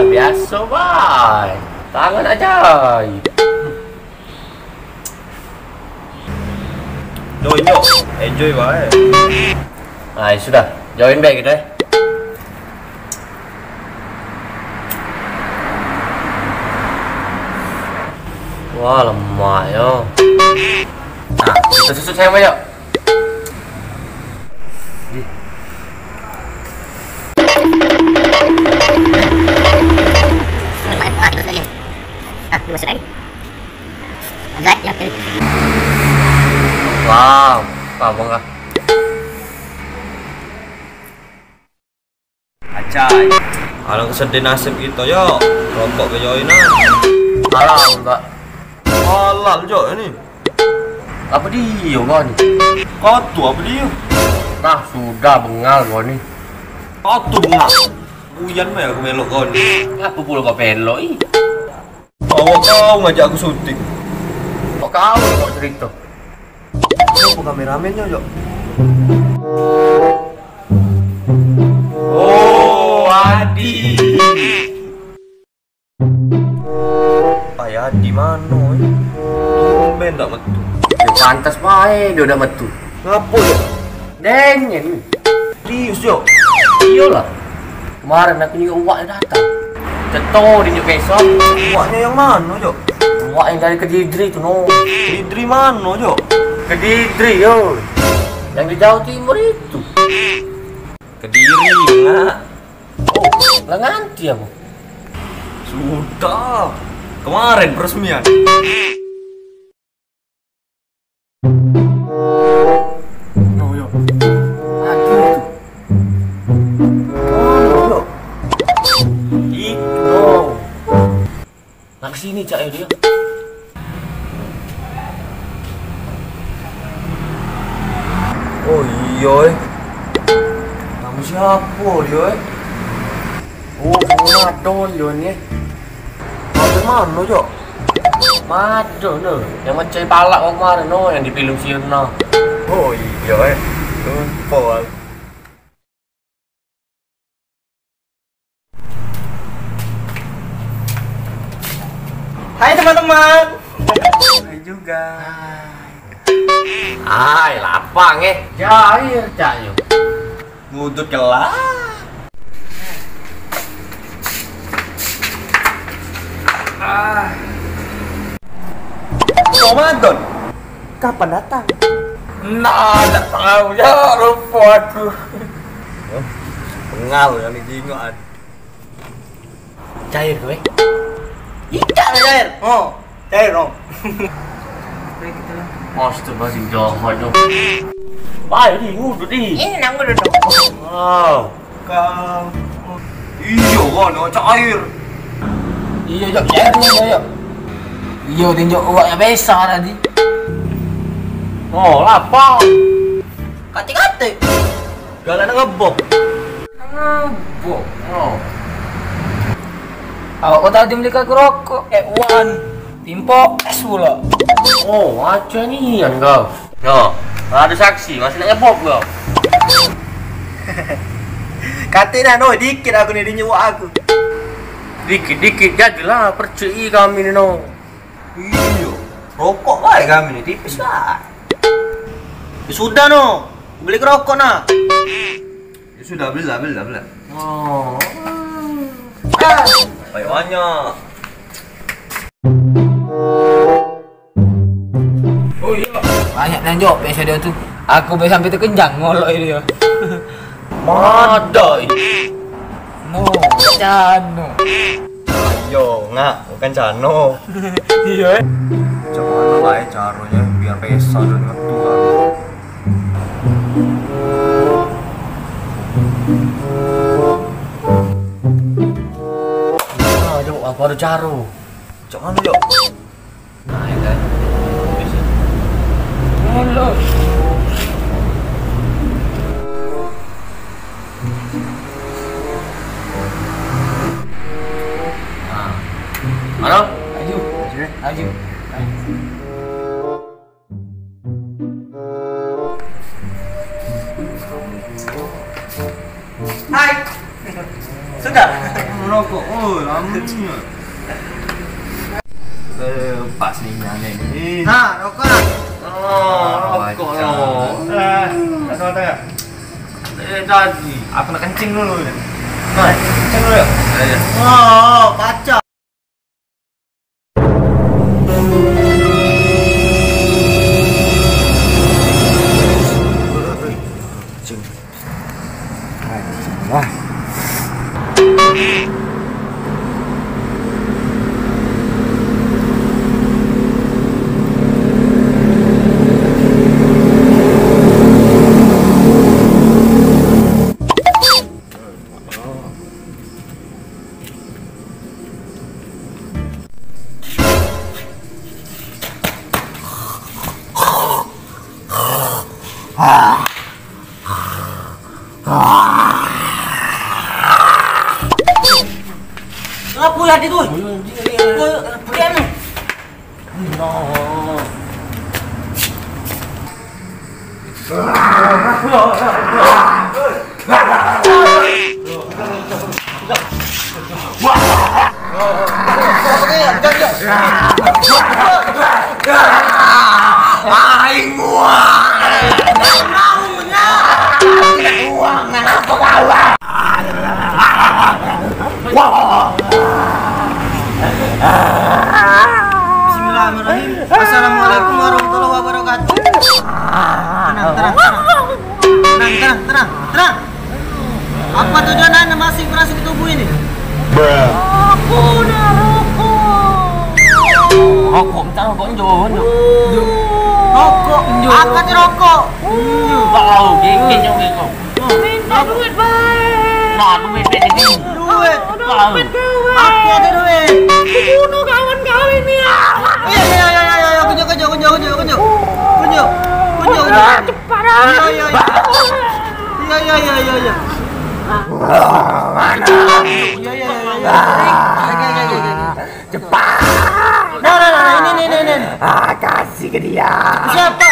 biasa bay. Tangan aja. Nyok, enjoy bae. Nah, sudah. Join baik gitu ya. Wah, lemah yo. Nah, kita susu saya yuk. Wow, apa enggak? Acai. Alang kesedih nasib kita yo. Rokok ke joinan. Halal enggak? Halal jo ini. Apa dia gua nih? Katu apa dia? Nah, sudah bengal gua nih. Katu bengak. Uyan mah aku melok kau ni. Apa pula kau pelok ih? Bawa kau ngajak aku syuting. Kok kau kok cerita? Apa kameramennya jo? Oh, Adi. Ayah di mana? Tumben tak metu. Ya pantas bae dia udah metu. Ngapo yo? Dengen. Serius jo? Iyalah. Kemarin aku juga uaknya datang. Ceto di besok. Uaknya yang mana jo? Uak yang dari Kediri itu no. Idri mana jo? Kediri yo. Yang di Jawa Timur itu. Kediri enggak? Oh, lah nganti aku. Sudah. Kemarin peresmian. No yo. Aduh. Oh, jo. Itu. Nah kesini cak ya dia. Oh iya. Kamu siapa dia? Oh, kamu madon dia ni. Dari mana jo? Madon tu. Yang macam palak kemarin no, yang di film Siena. Oh iya. Lupa. Hai teman-teman. Hai juga. Ai, lapang Jair cak yo. Ngudut kelah. Ramadan. Kapan datang? Nah, tak tahu ya, lupa aku. Pengal yang dijingoan. Cair kowe. Ikan cair. Oh, cair dong. Master masih jahat yo. Baik di ngudut di. Ini nang udah dong. Wow. Kang. Iya kan, cair. Iya jok, cair nih jok. Iya tinjau uaknya besar tadi. Oh, lapang. Kati-kati. Galak ngebok. Ngebok. Oh. Awak kau tadi beli aku rokok. Wan. Timpo es pula. Oh, macam ni kan kau. Yo, ada saksi, masih nak ngebok kau. Katina no, dikit aku nih dinyewa aku. Dikit-dikit jadilah percaya kami ni no. Iya. Rokok baik kami nih, tipis lah. Ya sudah no, beli rokok nah. Ya sudah, beli lah. Oh. Banyak banyak. Oh iya. Banyak dan jok biasa dia tu. Aku biasa sampai terkencang ngolok dia. Madai. No, cano. Ayo, bukan cano. Iya. Cuman lah caranya biar pesa dan ngetu kan. Ah, jom apa ada caro. Cuman yuk. Nah, ya kan. Ngolok. Mana? Aju. Aju. Hai. Sudah. No. rokok. Oh, lamanya. Pas nih nyanyi ini. Nah, rokok. Rokok lo. Ada ya? Tadi. Aku nak kencing dulu. Nah, Kencing dulu. Oh, pacar. Apa ya itu? Diam. Bismillahirrahmanirrahim. Assalamualaikum warahmatullahi wabarakatuh. Tenang. Apa tujuan Anda masih berasa di tubuh ini? Aku nak rokok. Rokok, minta rokok njur. Rokok. Angkat rokok. Tahu, geng yang geng. Minta duit baik. Nah, duit ini. Duit. Tahu. Aku ada duit. Bunuh kawan kau ini ya. Iya. Kunjung. Cepat ah. Iya. Cepat. Nah, ini. Kasih ke dia. Siapa?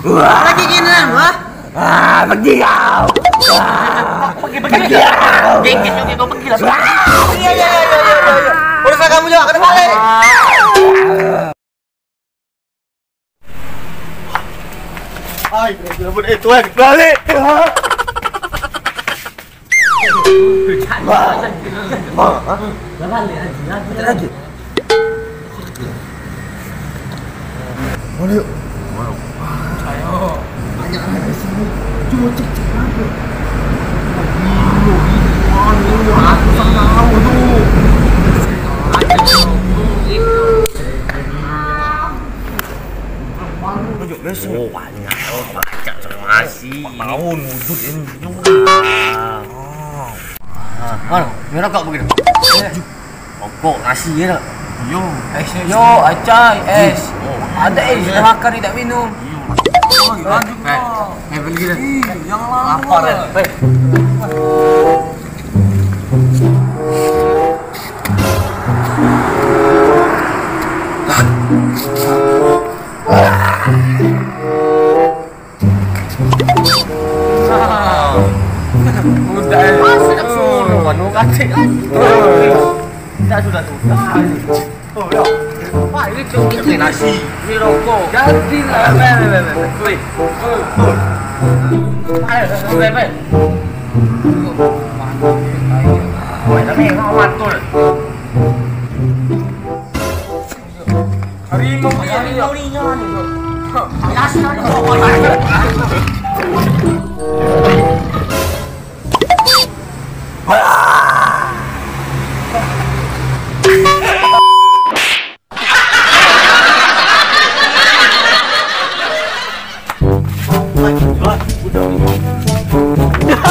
Lagi ginian, wah. Pergi kau. Pergi. Geng yang geng pergi lah. Iya. Urusan kamu juga kena balik. Ay, itu balik. Lagi. Oh, banyak. Banyak masih. Mau wujud ini juga. Mana? Ni rokok begitu. Rokok nasi ya. Yo, Yo, acai, es. Ada es, dah makan ni tak minum. Beli dah. Yang lapar ya. Sudah suruh manu kasih kan. Sudah. Oh ya. Pak ini cukup ni nasi, ni rokok. Jadi lah. Wei. Baik. Wei, tapi awak betul. Harimau ni. Nasi ni rokok.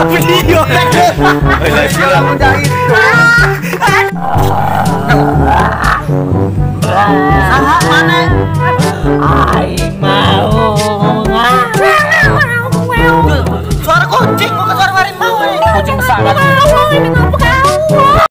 Video. Saha mana? Aing mau. Suara kucing bukan suara harimau. Kucing besar lagi. Mau ini ngapa kau?